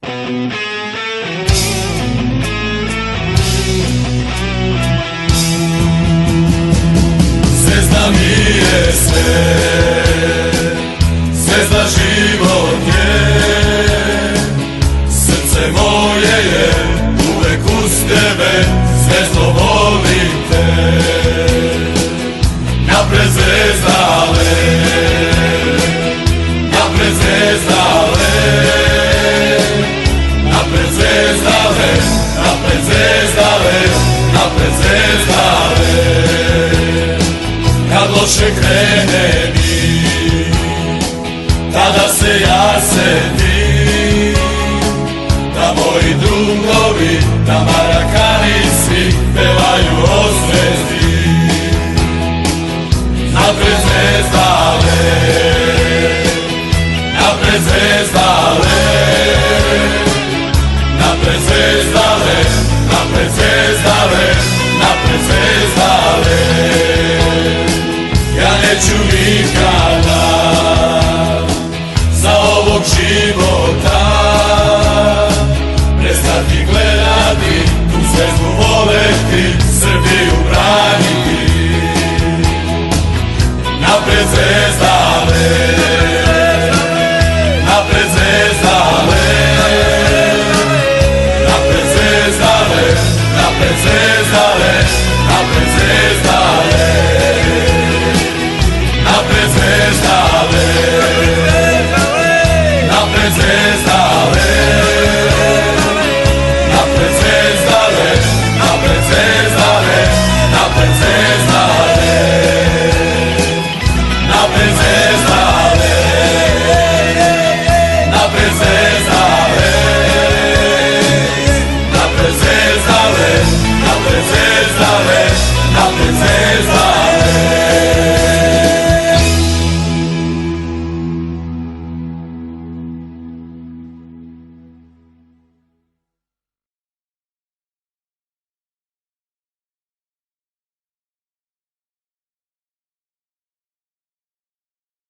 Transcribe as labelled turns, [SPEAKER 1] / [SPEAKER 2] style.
[SPEAKER 1] Zvezda mi je sve, zvezda život je, srce moje je uvek uz tebe, zvezdo volim te. Napred zvezdale, napred zvezdale, napred zvezdale, napred zvezdale, napred zvezdale. Kad loše krene mi, tada se ja setim da moji drugovi, da marakani svi pevaju o zvezdi. Napred zvezdale, napred zvezdale, napred zvezdale, napred zvezdale, napred zvezdale. Ja neću nikada za ovog života prestati gledati, tu zvezdu voleti, Srbiju braniti. Napred zvezdale, napred zvezdale, napred zvezdale, napred zvezdale, napred zvezdale, napred zvezdale, napred zvezdale.